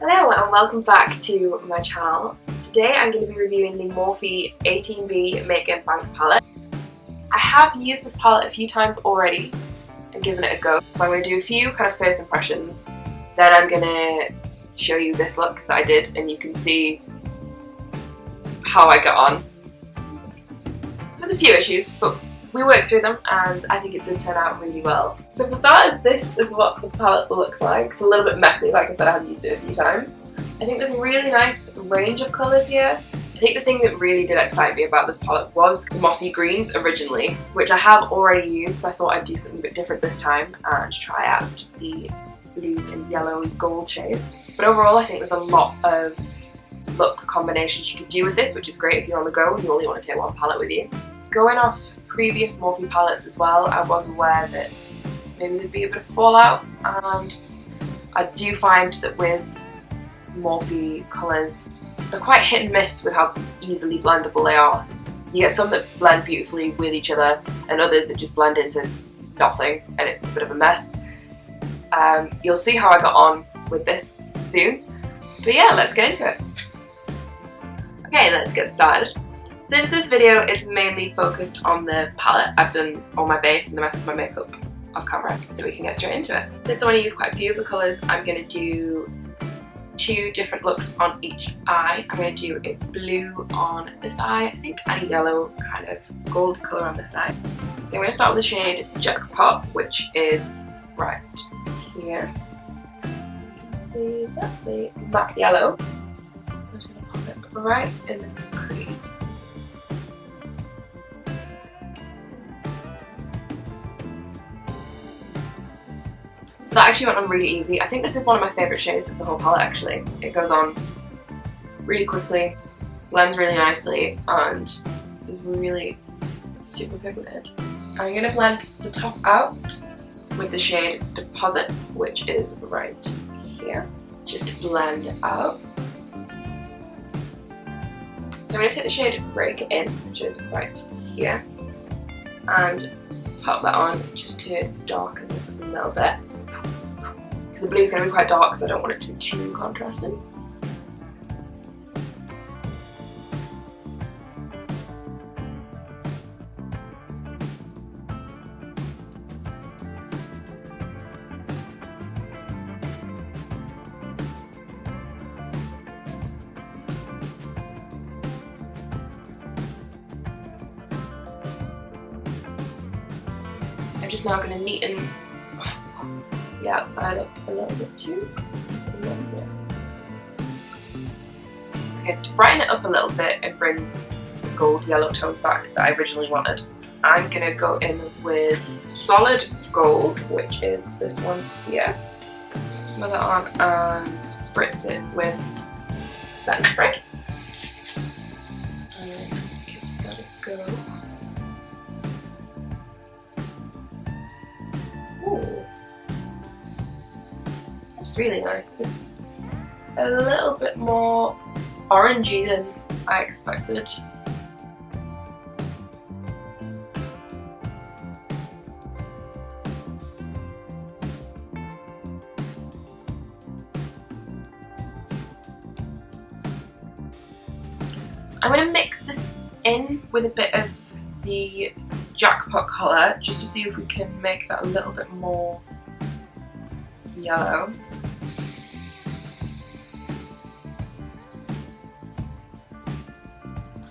Hello and welcome back to my channel. Today I'm going to be reviewing the Morphe 18B Makin palette. I have used this palette a few times already and given it a go, so I'm going to do a few kind of first impressions, then I'm going to show you this look that I did and you can see how I got on. There's a few issues, but we worked through them and I think it did turn out really well. So for starters, this is what the palette looks like. It's a little bit messy, like I said, I have used it a few times. I think there's a really nice range of colours here. I think the thing that really did excite me about this palette was the mossy greens originally, which I have already used, so I thought I'd do something a bit different this time and try out the blues and yellowy gold shades. But overall I think there's a lot of look combinations you could do with this, which is great if you're on the go and you only want to take one palette with you. Going off previous Morphe palettes as well, I was aware that maybe there'd be a bit of fallout, and I do find that with Morphe colours, they're quite hit and miss with how easily blendable they are. You get some that blend beautifully with each other and others that just blend into nothing and it's a bit of a mess. You'll see how I got on with this soon, but yeah, let's get into it. Okay, let's get started. Since this video is mainly focused on the palette, I've done all my base and the rest of my makeup off camera, so we can get straight into it. Since I want to use quite a few of the colours, I'm going to do two different looks on each eye. I'm going to do a blue on this eye, I think, and a yellow kind of gold colour on this eye. So I'm going to start with the shade Jackpot, which is right here. You can see that, the matte yellow. I'm just going to pop it right in the crease. So that actually went on really easy. I think this is one of my favourite shades of the whole palette actually. It goes on really quickly, blends really nicely, and is really super pigmented. I'm going to blend the top out with the shade Deposits, which is right here. Just blend it out. So I'm going to take the shade Break It In, which is right here, and pop that on just to darken this up a little bit. Because the blue is going to be quite dark, so I don't want it to be too contrasting. I'm just now going to neaten the outside up a little bit too, because it's a little bit. Okay, so to brighten it up a little bit and bring the gold yellow tones back that I originally wanted, I'm going to go in with solid gold, which is this one here. Smell that on and spritz it with setting spray. And give that a go. Ooh. Really nice. It's a little bit more orangey than I expected. I'm going to mix this in with a bit of the Jackpot colour just to see if we can make that a little bit more yellow.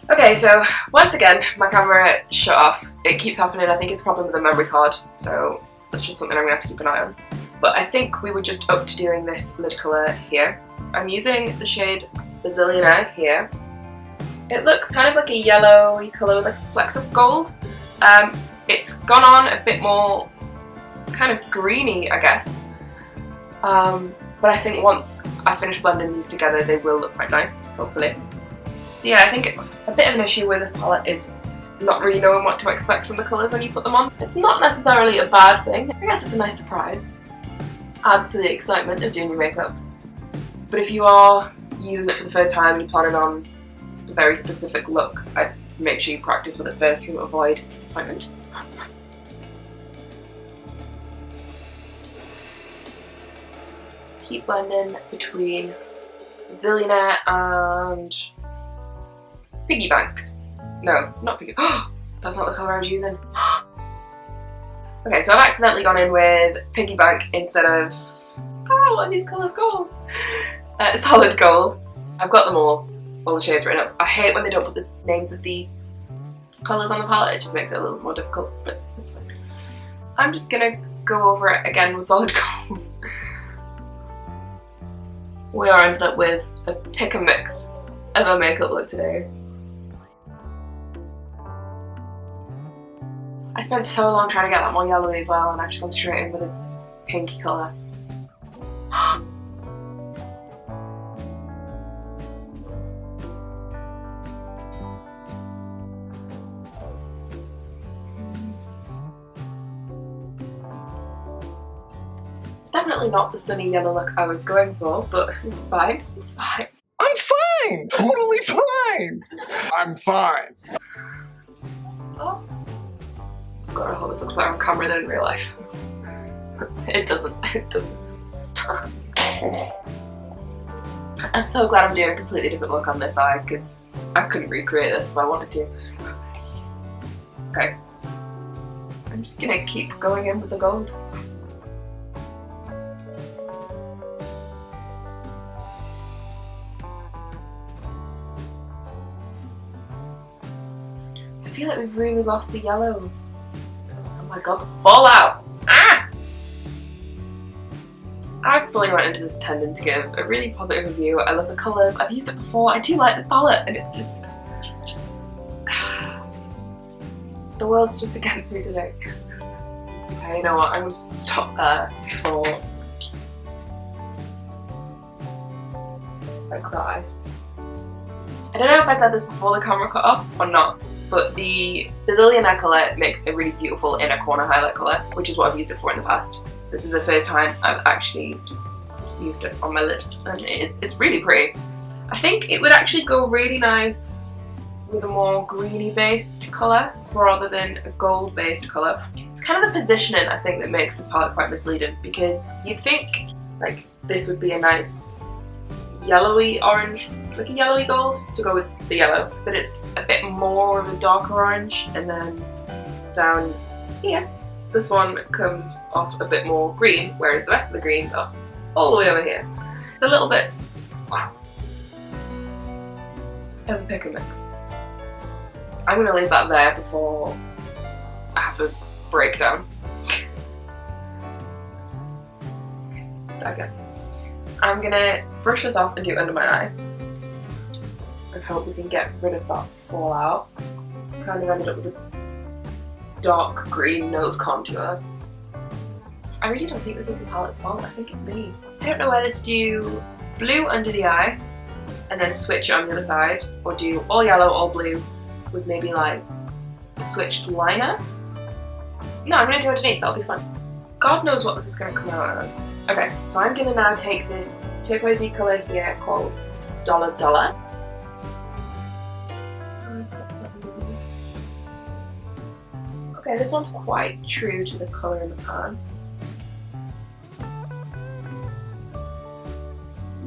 Okay, so once again my camera shut off. It keeps happening. I think it's a problem with the memory card, so that's just something I'm going to have to keep an eye on. But I think we were just up to doing this lid colour here. I'm using the shade Bazillionaire here. It looks kind of like a yellowy colour with like flecks of gold. It's gone on a bit more kind of greeny, I guess. But I think once I finish blending these together they will look quite nice, hopefully. So yeah, I think a bit of an issue with this palette is not really knowing what to expect from the colours when you put them on. It's not necessarily a bad thing. I guess it's a nice surprise. Adds to the excitement of doing your makeup. But if you are using it for the first time and you're planning on a very specific look, I'd make sure you practice with it first to avoid disappointment. Keep blending between Zillionaire and Piggy Bank. No, not Piggy. That's not the colour I was using. Okay, so I've accidentally gone in with Piggy Bank instead of, what are these colours called? Solid Gold. I've got them all the shades written up. I hate when they don't put the names of the colours on the palette, it just makes it a little more difficult, but it's fine. I'm just gonna go over it again with Solid Gold. We are ended up with a pick and mix of a makeup look today. I spent so long trying to get that more yellowy as well, and I've just gone straight in with a pinky colour. It's definitely not the sunny yellow look I was going for, but it's fine, it's fine. I'm fine! Totally fine! I'm fine. Oh. God, I hope this looks better on camera than in real life. It doesn't. I'm so glad I'm doing a completely different look on this eye, because I couldn't recreate this if I wanted to. Okay. I'm just gonna keep going in with the gold. I feel like we've really lost the yellow. Oh my god, the fallout! Ah! I fully went into this intending to give a really positive review. I love the colours, I've used it before, I do like this palette, and it's just... the world's just against me today. Okay, you know what, I'm going to stop there before I cry. I don't know if I said this before the camera cut off or not, but the Zillionaire colour makes a really beautiful inner corner highlight colour, which is what I've used it for in the past. This is the first time I've actually used it on my lid, and it's really pretty. I think it would actually go really nice with a more greeny based colour rather than a gold based colour. It's kind of the positioning, I think, that makes this palette quite misleading, because you'd think like this would be a nice yellowy orange, like a yellowy gold to go with the yellow, but it's a bit more of a darker orange, and then down here this one comes off a bit more green, whereas the rest of the greens are all the way over here. It's a little bit of a pick and mix. I'm going to leave that there before I have a breakdown. So again, I'm going to brush this off and do it under my eye. I hope we can get rid of that fallout. Kind of ended up with a dark green nose contour. I really don't think this is the palette's fault, I think it's me. I don't know whether to do blue under the eye and then switch it on the other side, or do all yellow, all blue with maybe like a switched liner. No, I'm going to do underneath, that'll be fun. God knows what this is going to come out as. Okay, so I'm going to now take this turquoisey colour here called Dollar Dollar. Okay, this one's quite true to the colour in the pan.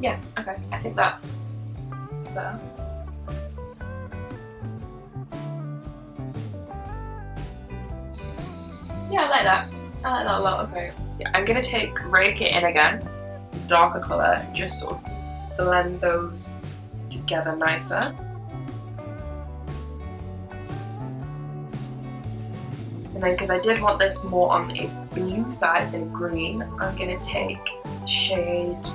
Yeah, okay, I think that's better. Yeah, I like that. I like that a lot, okay. Yeah, I'm gonna rake it in again, the darker colour, and just sort of blend those together nicer. And then, because I did want this more on the blue side than green, I'm going to take the shade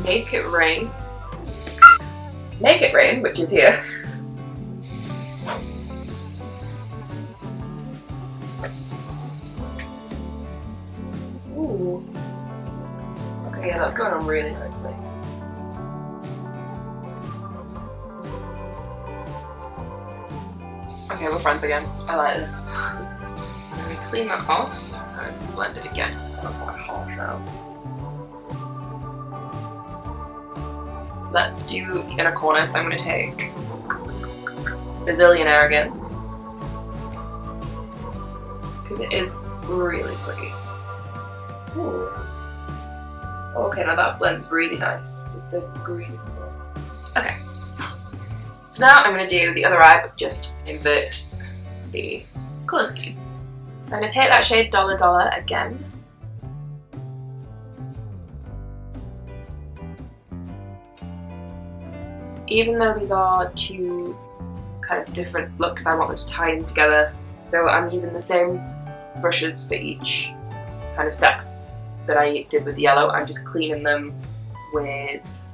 Make It Rain. Make It Rain, which is here. Ooh. Okay, yeah, that's going on really nicely. Okay, we're friends again. I like this. Let me clean that off and blend it again. It's got quite harsh now. Let's do the inner corner, so I'm going to take the Zillionaire again, because it is really pretty. Ooh. Okay, now that blends really nice with the green colour. Okay. So now I'm going to do the other eye, but just invert the colour scheme. I'm going to take that shade Dollar Dollar again. Even though these are two kind of different looks, I want them to tie in together. So I'm using the same brushes for each kind of step that I did with the yellow. I'm just cleaning them with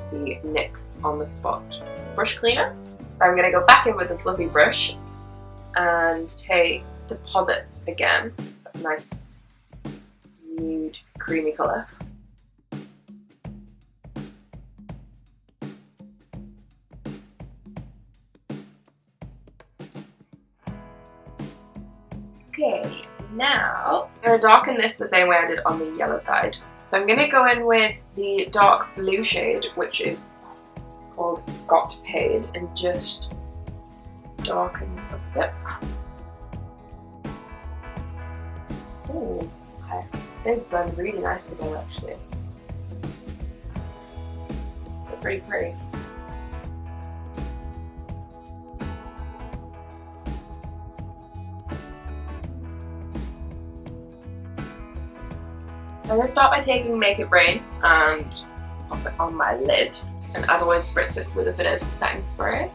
the NYX On The Spot brush cleaner. I'm going to go back in with the fluffy brush and take Deposits again, that nice nude creamy colour. Okay, now I'm going to darken this the same way I did on the yellow side. So I'm going to go in with the dark blue shade, which is called Got Paid, and just darken this up a bit. Ooh, okay. They blend really nice together actually. That's really pretty. I'm going to start by taking Make It Rain and pop it on my lid, and as always spritz it with a bit of setting spray.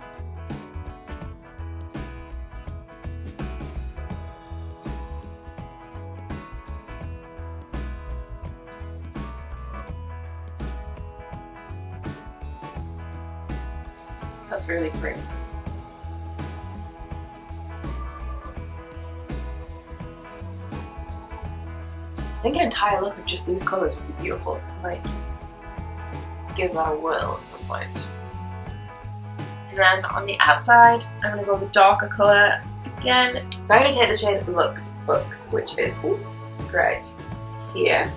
That's really pretty. I think an entire look of just these colours would be beautiful. I might give that a whirl at some point. And then on the outside, I'm going to go with a darker colour again. So I'm going to take the shade Lux Books, which is right here.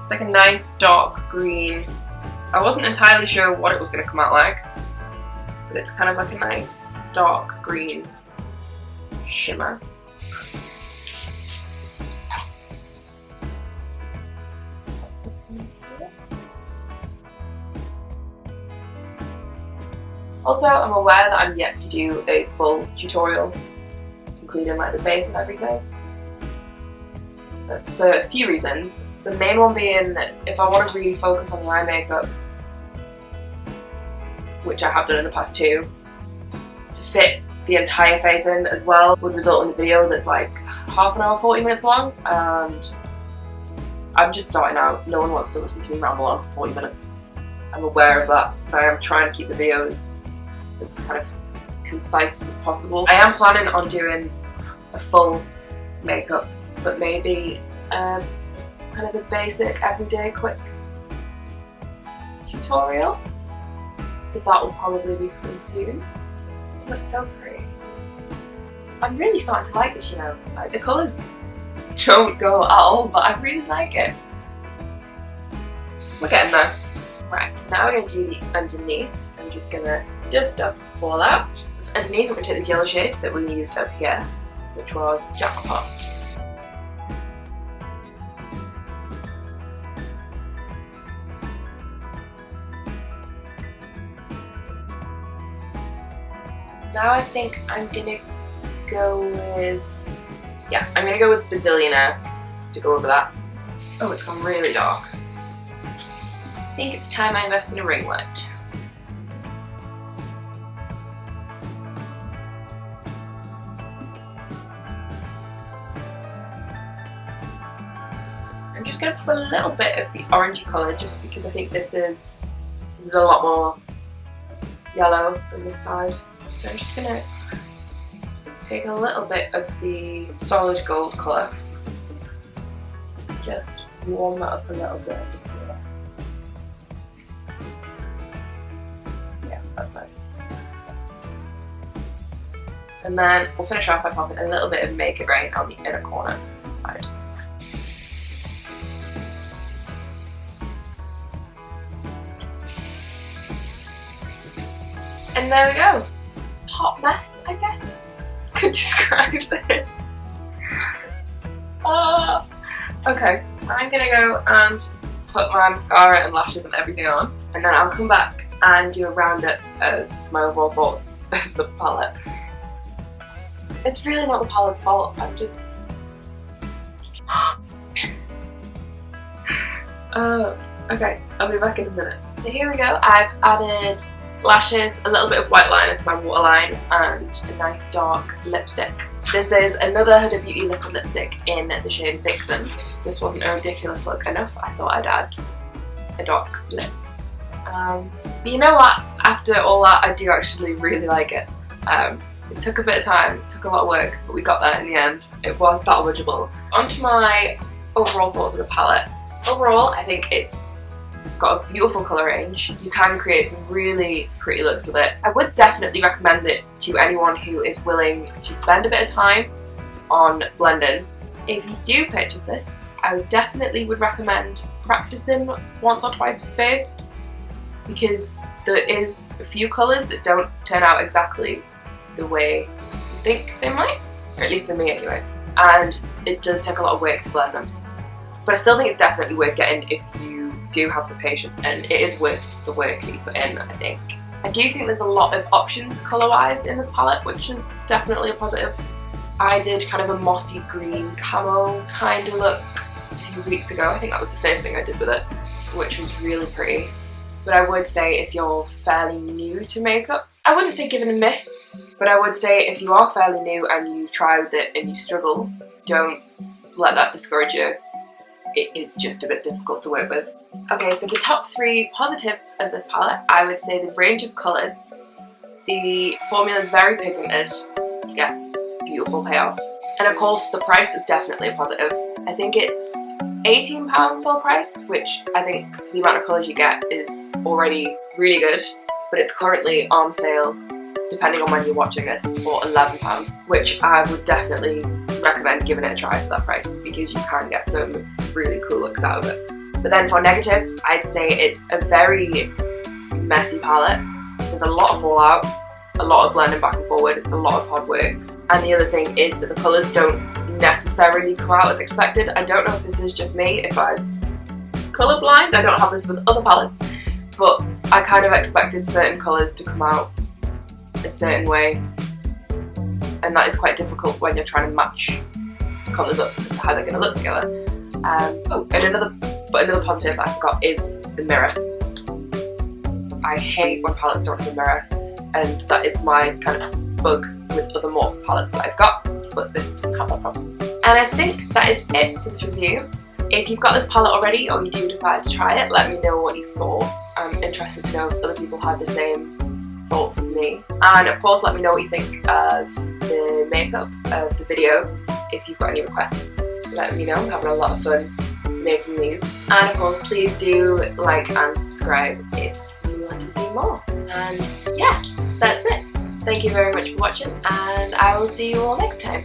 It's like a nice dark green. I wasn't entirely sure what it was going to come out like, but it's kind of like a nice dark green shimmer. Also, I'm aware that I'm yet to do a full tutorial, including like the base and everything. That's for a few reasons. The main one being that if I want to really focus on the eye makeup, which I have done in the past too, to fit the entire face in as well would result in a video that's like half an hour, 40 minutes long, and I'm just starting out. No one wants to listen to me ramble on for 40 minutes. I'm aware of that, so I'm trying to keep the videos as kind of concise as possible. I am planning on doing a full makeup, but maybe kind of a basic, everyday, quick tutorial. So that will probably be coming soon. That's so pretty. I'm really starting to like this, you know. Like, the colours don't go at all, but I really like it. We're getting there. Right, so now we're going to do the underneath. So I'm just going to dust off the fallout. Underneath, I'm going to take this yellow shade that we used up here, which was Jackpot. Now I think I'm gonna go with, I'm gonna go with Bazillionaire to go over that. Oh, it's gone really dark. I think it's time I invest in a ring light. I'm just gonna put a little bit of the orangey colour just because I think this is a lot more yellow than this side. So I'm just going to take a little bit of the solid gold colour, just warm that up a little bit. Yeah, that's nice. And then we'll finish off by popping a little bit of Make It Rain on the inner corner of the side. And there we go. Hot mess, I guess, could describe this. Okay, I'm gonna go and put my mascara and lashes and everything on, and then I'll come back and do a roundup of my overall thoughts of the palette. It's really not the palette's fault, I'm just... okay, I'll be back in a minute. So here we go, I've added lashes, a little bit of white liner to my waterline, and a nice dark lipstick. This is another Huda Beauty liquid lipstick in the shade Vixen. If this wasn't a ridiculous look enough, I thought I'd add a dark lip. You know what? After all that, I do actually really like it. It took a bit of time, it took a lot of work, but we got there in the end. It was salvageable. On to my overall thoughts of the palette. Overall, I think it's got a beautiful colour range. You can create some really pretty looks with it. I would definitely recommend it to anyone who is willing to spend a bit of time on blending. If you do purchase this, I definitely would recommend practicing once or twice first, because there is a few colours that don't turn out exactly the way you think they might, or at least for me anyway, and it does take a lot of work to blend them. But I still think it's definitely worth getting if you do have the patience, and it is worth the work that you put in, I think. I do think there's a lot of options colour-wise in this palette, which is definitely a positive. I did kind of a mossy green camo kind of look a few weeks ago. I think that was the first thing I did with it, which was really pretty. But I would say if you're fairly new to makeup, I wouldn't say give it a miss, but I would say if you are fairly new and you try with it and you struggle, don't let that discourage you. It is just a bit difficult to work with. Okay, so the top 3 positives of this palette, I would say the range of colours. The formula is very pigmented, you get beautiful payoff. And of course the price is definitely a positive. I think it's £18 full price, which I think for the amount of colours you get is already really good, but it's currently on sale, depending on when you're watching this, for £11, which I would definitely recommend giving it a try for that price, because you can get some really cool looks out of it. But then for negatives, I'd say it's a very messy palette. There's a lot of fallout, a lot of blending back and forward, it's a lot of hard work. And the other thing is that the colours don't necessarily come out as expected. I don't know if this is just me, if I'm colourblind, I don't have this with other palettes, but I kind of expected certain colours to come out a certain way, and that is quite difficult when you're trying to match colours up as to how they're going to look together. Another positive that I forgot is the mirror. I hate when palettes don't have a mirror, and that is my kind of bug with other Morphe palettes that I've got, but this doesn't have that problem. And I think that is it for this review. If you've got this palette already, or you do decide to try it, let me know what you thought. I'm interested to know if other people had the same thoughts as me. And of course, let me know what you think of the makeup of the video. If you've got any requests, let me know. I'm having a lot of fun making these. And of course, please do like and subscribe if you want to see more. And yeah, that's it. Thank you very much for watching, and I will see you all next time.